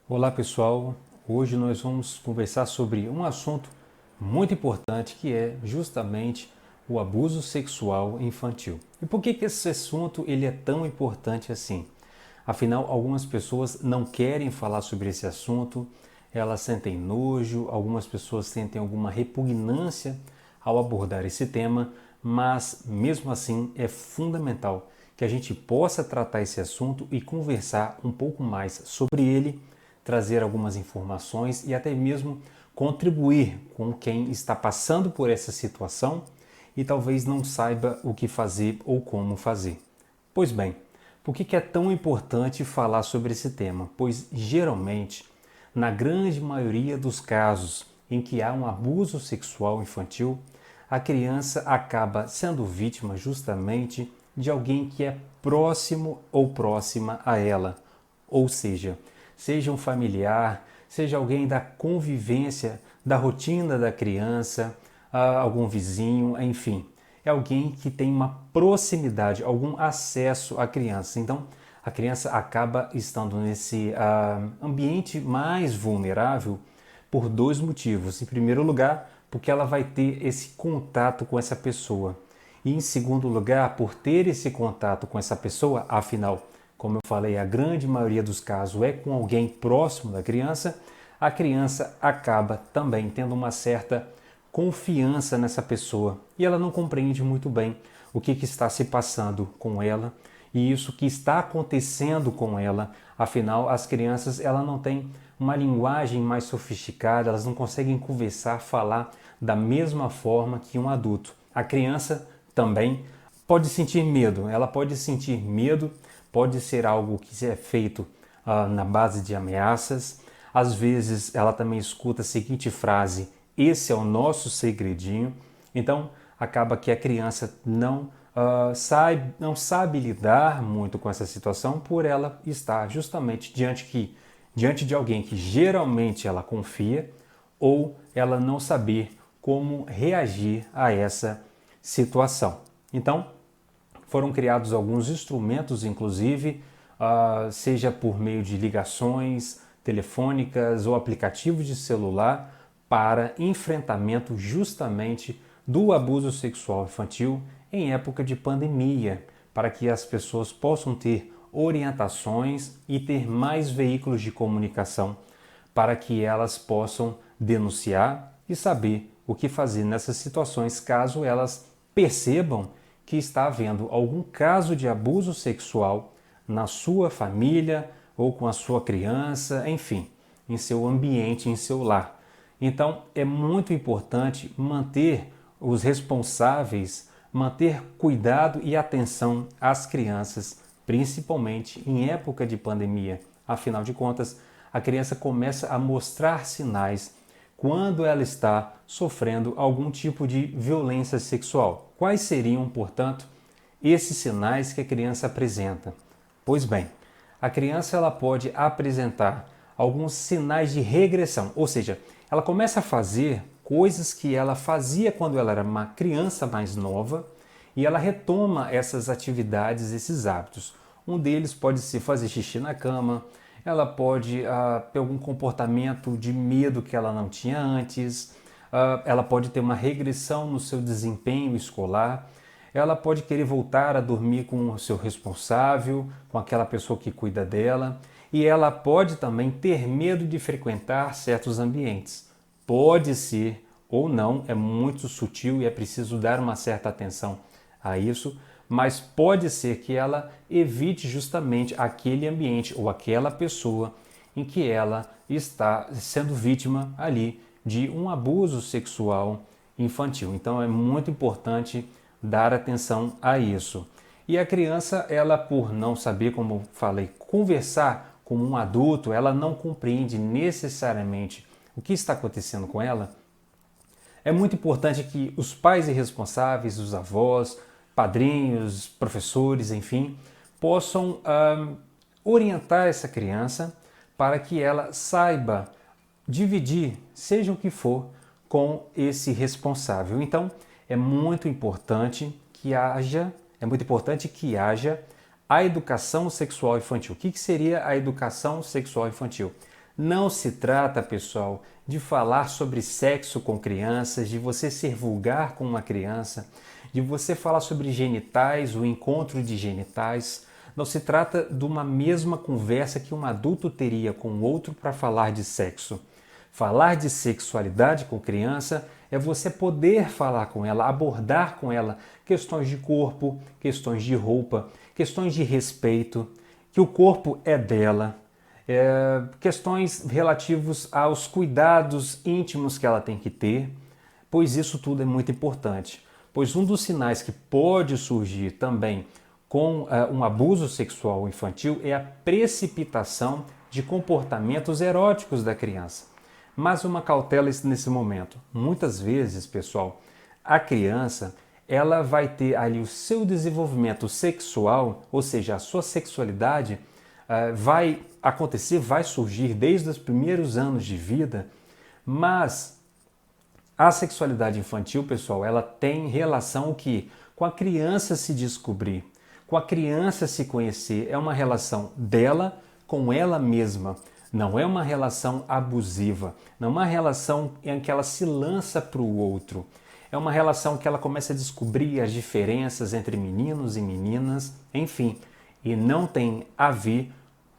Olá pessoal, hoje nós vamos conversar sobre um assunto muito importante que é justamente o abuso sexual infantil. E por que esse assunto ele é tão importante assim? Afinal, algumas pessoas não querem falar sobre esse assunto, elas sentem nojo, algumas pessoas sentem alguma repugnância ao abordar esse tema, mas mesmo assim é fundamental que a gente possa tratar esse assunto e conversar um pouco mais sobre ele, trazer algumas informações e até mesmo contribuir com quem está passando por essa situação e talvez não saiba o que fazer ou como fazer. Pois bem, por que é tão importante falar sobre esse tema? Pois geralmente, na grande maioria dos casos em que há um abuso sexual infantil, a criança acaba sendo vítima justamente de alguém que é próximo ou próxima a ela, ou seja um familiar, seja alguém da convivência, da rotina da criança, algum vizinho, enfim. É alguém que tem uma proximidade, algum acesso à criança. Então, a criança acaba estando nesse ambiente mais vulnerável por dois motivos. Em primeiro lugar, porque ela vai ter esse contato com essa pessoa. E em segundo lugar, por ter esse contato com essa pessoa, afinal, como eu falei, a grande maioria dos casos é com alguém próximo da criança, a criança acaba também tendo uma certa confiança nessa pessoa e ela não compreende muito bem o que está se passando com ela e isso que está acontecendo com ela. Afinal, as crianças ela não têm uma linguagem mais sofisticada, elas não conseguem conversar, falar da mesma forma que um adulto. A criança também pode sentir medo, ela pode sentir medo, pode ser algo que é feito na base de ameaças. Às vezes ela também escuta a seguinte frase: esse é o nosso segredinho. Então acaba que a criança não sabe lidar muito com essa situação por ela estar justamente diante de alguém que geralmente ela confia ou ela não saber como reagir a essa situação. Então, foram criados alguns instrumentos, inclusive, seja por meio de ligações telefônicas ou aplicativos de celular, para enfrentamento justamente do abuso sexual infantil em época de pandemia, para que as pessoas possam ter orientações e ter mais veículos de comunicação para que elas possam denunciar e saber o que fazer nessas situações caso elas percebam que está havendo algum caso de abuso sexual na sua família ou com a sua criança, enfim, em seu ambiente, em seu lar. Então, é muito importante manter os responsáveis, manter cuidado e atenção às crianças, principalmente em época de pandemia. Afinal de contas, a criança começa a mostrar sinais quando ela está sofrendo algum tipo de violência sexual. Quais seriam, portanto, esses sinais que a criança apresenta? Pois bem, a criança ela pode apresentar alguns sinais de regressão, ou seja, ela começa a fazer coisas que ela fazia quando ela era uma criança mais nova e ela retoma essas atividades, esses hábitos. Um deles pode ser fazer xixi na cama, ela pode ter algum comportamento de medo que ela não tinha antes, ela pode ter uma regressão no seu desempenho escolar, ela pode querer voltar a dormir com o seu responsável, com aquela pessoa que cuida dela, e ela pode também ter medo de frequentar certos ambientes. Pode ser ou não, é muito sutil e é preciso dar uma certa atenção a isso, mas pode ser que ela evite justamente aquele ambiente ou aquela pessoa em que ela está sendo vítima ali de um abuso sexual infantil. Então é muito importante dar atenção a isso. E a criança, ela por não saber, como falei, conversar com um adulto, ela não compreende necessariamente o que está acontecendo com ela. É muito importante que os pais irresponsáveis, os avós, padrinhos, professores, enfim, possam orientar essa criança para que ela saiba dividir, seja o que for, com esse responsável. Então, é muito importante que haja a educação sexual infantil. O que seria a educação sexual infantil? Não se trata, pessoal, de falar sobre sexo com crianças, de você ser vulgar com uma criança, de você falar sobre genitais, o encontro de genitais. Não se trata de uma mesma conversa que um adulto teria com outro para falar de sexo. Falar de sexualidade com criança é você poder falar com ela, abordar com ela questões de corpo, questões de roupa, questões de respeito, que o corpo é dela, questões relativas aos cuidados íntimos que ela tem que ter, pois isso tudo é muito importante. Pois um dos sinais que pode surgir também com um abuso sexual infantil é a precipitação de comportamentos eróticos da criança. Mas uma cautela nesse momento. Muitas vezes, pessoal, a criança ela vai ter ali o seu desenvolvimento sexual, ou seja, a sua sexualidade vai acontecer, vai surgir desde os primeiros anos de vida, mas a sexualidade infantil, pessoal, ela tem relação o quê? Com a criança se descobrir, com a criança se conhecer. É uma relação dela com ela mesma. Não é uma relação abusiva, não é uma relação em que ela se lança para o outro. É uma relação que ela começa a descobrir as diferenças entre meninos e meninas, enfim, e não tem a ver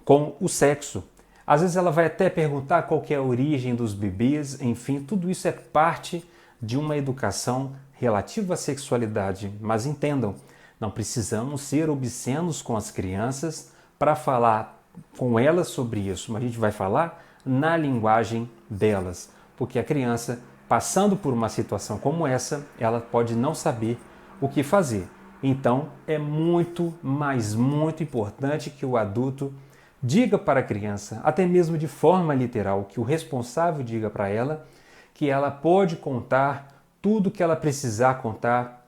com o sexo. Às vezes ela vai até perguntar qual que é a origem dos bebês, enfim, tudo isso é parte de uma educação relativa à sexualidade. Mas entendam, não precisamos ser obscenos com as crianças para falar com elas sobre isso, mas a gente vai falar na linguagem delas, porque a criança, passando por uma situação como essa, ela pode não saber o que fazer. Então, é muito, mas muito importante que o adulto diga para a criança, até mesmo de forma literal, que o responsável diga para ela que ela pode contar tudo que ela precisar contar,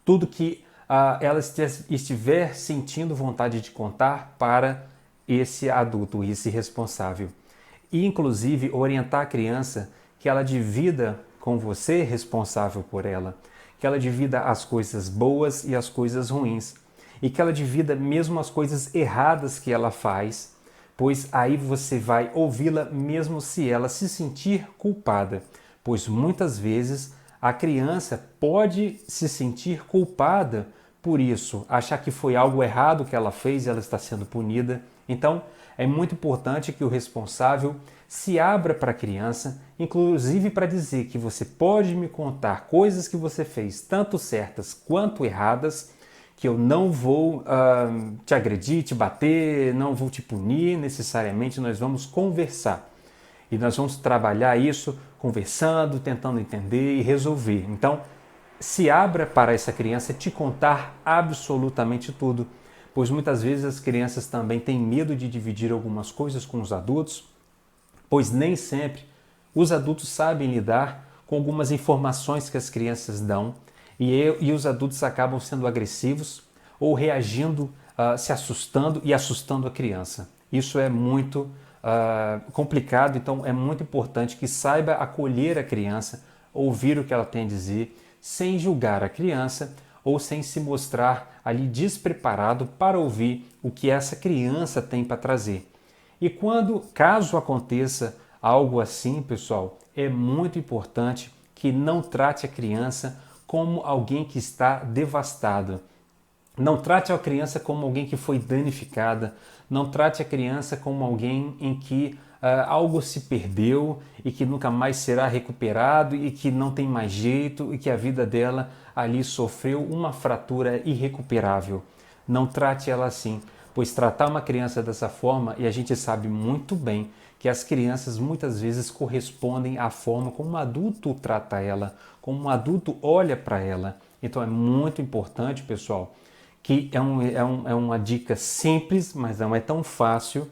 tudo que ela estiver sentindo vontade de contar para esse adulto, esse responsável. E, inclusive, orientar a criança que ela divida com você, responsável por ela, que ela divida as coisas boas e as coisas ruins, e que ela divida mesmo as coisas erradas que ela faz, pois aí você vai ouvi-la mesmo se ela se sentir culpada, pois muitas vezes a criança pode se sentir culpada por isso, achar que foi algo errado que ela fez e ela está sendo punida. Então, é muito importante que o responsável se abra para a criança, inclusive para dizer que você pode me contar coisas que você fez, tanto certas quanto erradas, que eu não vou te agredir, te bater, não vou te punir necessariamente, nós vamos conversar. E nós vamos trabalhar isso conversando, tentando entender e resolver. Então, se abra para essa criança te contar absolutamente tudo, pois muitas vezes as crianças também têm medo de dividir algumas coisas com os adultos, pois nem sempre os adultos sabem lidar com algumas informações que as crianças dão e os adultos acabam sendo agressivos ou reagindo, se assustando e assustando a criança. Isso é muito complicado, então é muito importante que saiba acolher a criança, ouvir o que ela tem a dizer, sem julgar a criança ou sem se mostrar ali despreparado para ouvir o que essa criança tem para trazer. E caso aconteça algo assim, pessoal, é muito importante que não trate a criança como alguém que está devastado. Não trate a criança como alguém que foi danificada. Não trate a criança como alguém em que algo se perdeu e que nunca mais será recuperado e que não tem mais jeito e que a vida dela ali sofreu uma fratura irrecuperável. Não trate ela assim, pois tratar uma criança dessa forma, e a gente sabe muito bem que as crianças muitas vezes correspondem à forma como um adulto trata ela, como um adulto olha para ela. Então é muito importante, pessoal, que é uma dica simples, mas não é tão fácil,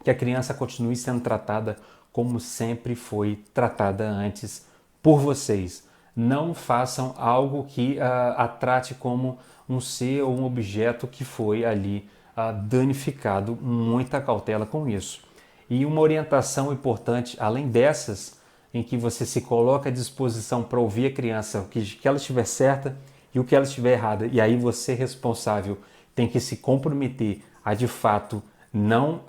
que a criança continue sendo tratada como sempre foi tratada antes por vocês. Não façam algo que a trate como um ser ou um objeto que foi ali danificado. Muita cautela com isso. E uma orientação importante, além dessas, em que você se coloca à disposição para ouvir a criança, o que ela estiver certa e o que ela estiver errada. E aí você, responsável, tem que se comprometer a, de fato, não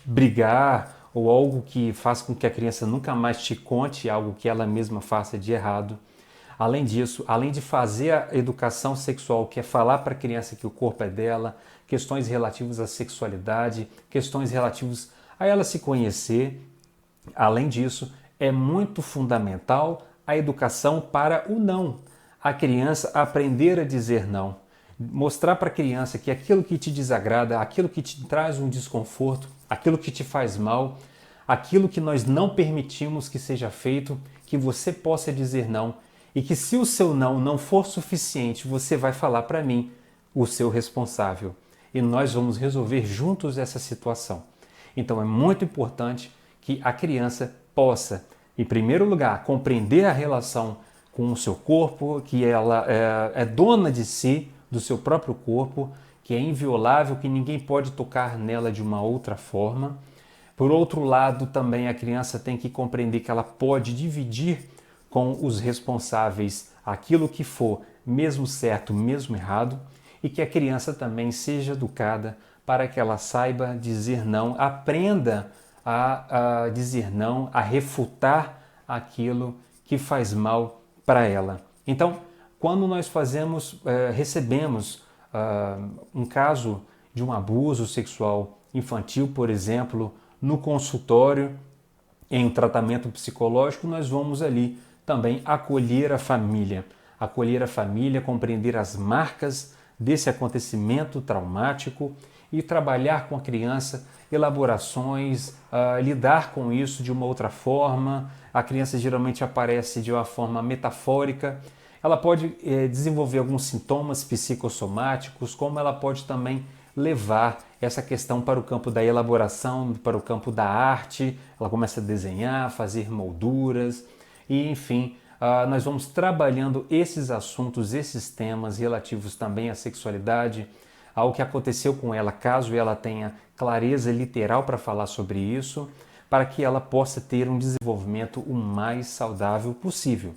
brigar ou algo que faz com que a criança nunca mais te conte algo que ela mesma faça de errado. Além disso, além de fazer a educação sexual, que é falar para a criança que o corpo é dela, questões relativas à sexualidade, questões relativas a ela se conhecer, além disso, é muito fundamental a educação para o não. A criança aprender a dizer não. Mostrar para a criança que aquilo que te desagrada, aquilo que te traz um desconforto, aquilo que te faz mal, aquilo que nós não permitimos que seja feito, que você possa dizer não. E que se o seu não for suficiente, você vai falar para mim, o seu responsável. E nós vamos resolver juntos essa situação. Então é muito importante que a criança possa, em primeiro lugar, compreender a relação com o seu corpo, que ela é dona de si, do seu próprio corpo, que é inviolável, que ninguém pode tocar nela de uma outra forma. Por outro lado, também a criança tem que compreender que ela pode dividir com os responsáveis aquilo que for, mesmo certo, mesmo errado, e que a criança também seja educada para que ela saiba dizer não, aprenda a dizer não, a refutar aquilo que faz mal para ela. Então, quando nós recebemos um caso de um abuso sexual infantil, por exemplo, no consultório, em um tratamento psicológico, nós vamos ali também acolher a família, compreender as marcas desse acontecimento traumático e trabalhar com a criança elaborações, lidar com isso de uma outra forma. A criança geralmente aparece de uma forma metafórica. Ela pode desenvolver alguns sintomas psicossomáticos, como ela pode também levar essa questão para o campo da elaboração, para o campo da arte. Ela começa a desenhar, fazer molduras e, enfim, nós vamos trabalhando esses assuntos, esses temas relativos também à sexualidade, ao que aconteceu com ela, caso ela tenha clareza literal para falar sobre isso, para que ela possa ter um desenvolvimento o mais saudável possível.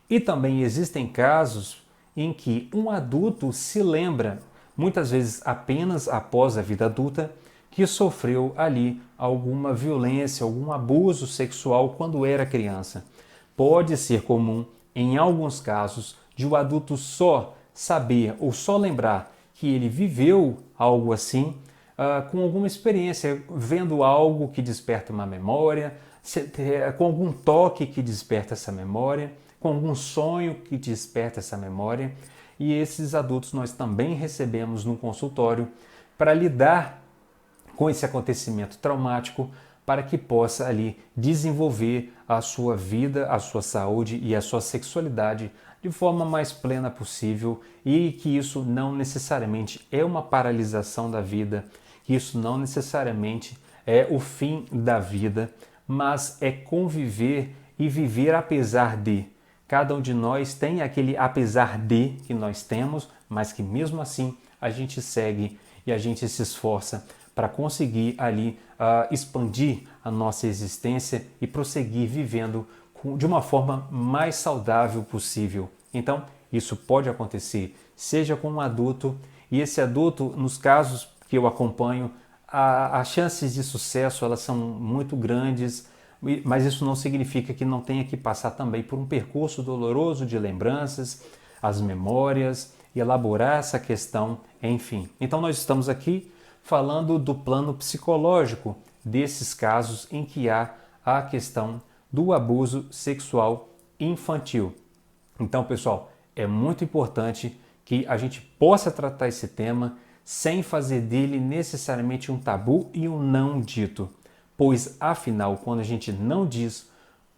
E também existem casos em que um adulto se lembra, muitas vezes apenas após a vida adulta, que sofreu ali alguma violência, algum abuso sexual quando era criança. Pode ser comum, em alguns casos, de o adulto só saber ou só lembrar que ele viveu algo assim, com alguma experiência, vendo algo que desperta uma memória, com algum toque que desperta essa memória, com algum sonho que desperta essa memória. E esses adultos nós também recebemos no consultório para lidar com esse acontecimento traumático, para que possa ali desenvolver a sua vida, a sua saúde e a sua sexualidade de forma mais plena possível, e que isso não necessariamente é uma paralisação da vida, que isso não necessariamente é o fim da vida, mas é conviver e viver apesar de. Cada um de nós tem aquele apesar de que nós temos, mas que mesmo assim a gente segue e a gente se esforça para conseguir ali expandir a nossa existência e prosseguir vivendo de uma forma mais saudável possível. Então, isso pode acontecer, seja com um adulto, e esse adulto, nos casos que eu acompanho, as chances de sucesso elas são muito grandes, mas isso não significa que não tenha que passar também por um percurso doloroso de lembranças, as memórias, e elaborar essa questão, enfim. Então, nós estamos aqui falando do plano psicológico desses casos em que há a questão do abuso sexual infantil. Então, pessoal, é muito importante que a gente possa tratar esse tema sem fazer dele necessariamente um tabu e um não dito, pois, afinal, quando a gente não diz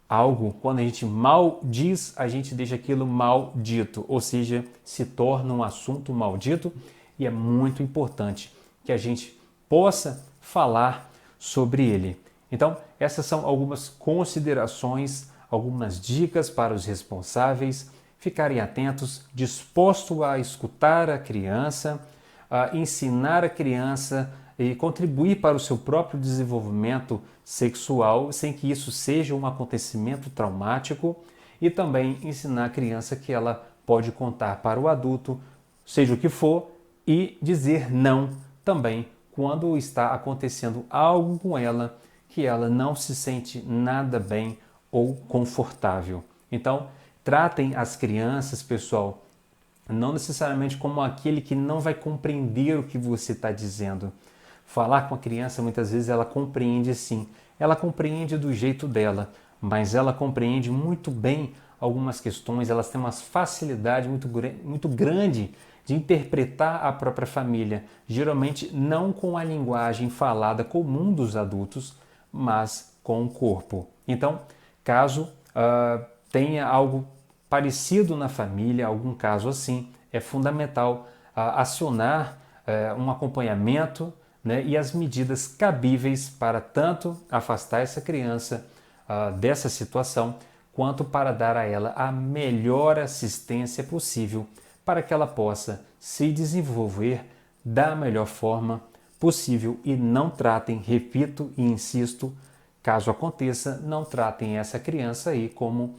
algo, quando a gente mal diz, a gente deixa aquilo mal dito, ou seja, se torna um assunto maldito, e é muito importante que a gente possa falar sobre ele. Então, essas são algumas considerações, algumas dicas para os responsáveis ficarem atentos, dispostos a escutar a criança, a ensinar a criança e contribuir para o seu próprio desenvolvimento sexual, sem que isso seja um acontecimento traumático, e também ensinar a criança que ela pode contar para o adulto, seja o que for, e dizer não também quando está acontecendo algo com ela que ela não se sente nada bem ou confortável. Então, tratem as crianças, pessoal, não necessariamente como aquele que não vai compreender o que você está dizendo. Falar com a criança, muitas vezes, ela compreende sim. Ela compreende do jeito dela, mas ela compreende muito bem algumas questões, elas têm uma facilidade muito grande de interpretar a própria família, geralmente não com a linguagem falada comum dos adultos, mas com o corpo. Então, caso tenha algo parecido na família, algum caso assim, é fundamental acionar um acompanhamento, né, e as medidas cabíveis para tanto afastar essa criança dessa situação, quanto para dar a ela a melhor assistência possível para que ela possa se desenvolver da melhor forma possível e não tratem, repito e insisto, caso aconteça, não tratem essa criança aí como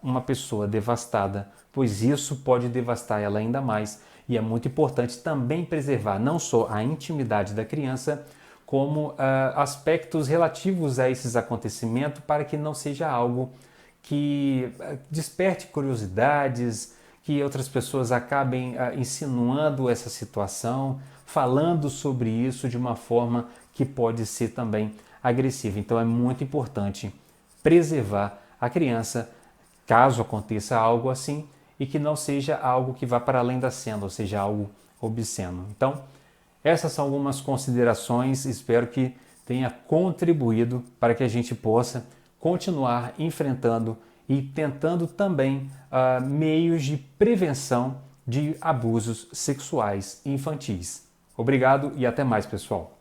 uma pessoa devastada, pois isso pode devastar ela ainda mais e é muito importante também preservar não só a intimidade da criança, como aspectos relativos a esses acontecimentos para que não seja algo que desperte curiosidades, que outras pessoas acabem insinuando essa situação, falando sobre isso de uma forma que pode ser também agressiva. Então é muito importante preservar a criança caso aconteça algo assim e que não seja algo que vá para além da cena, ou seja, algo obsceno. Então, essas são algumas considerações, espero que tenha contribuído para que a gente possa continuar enfrentando e tentando também meios de prevenção de abusos sexuais infantis. Obrigado e até mais, pessoal.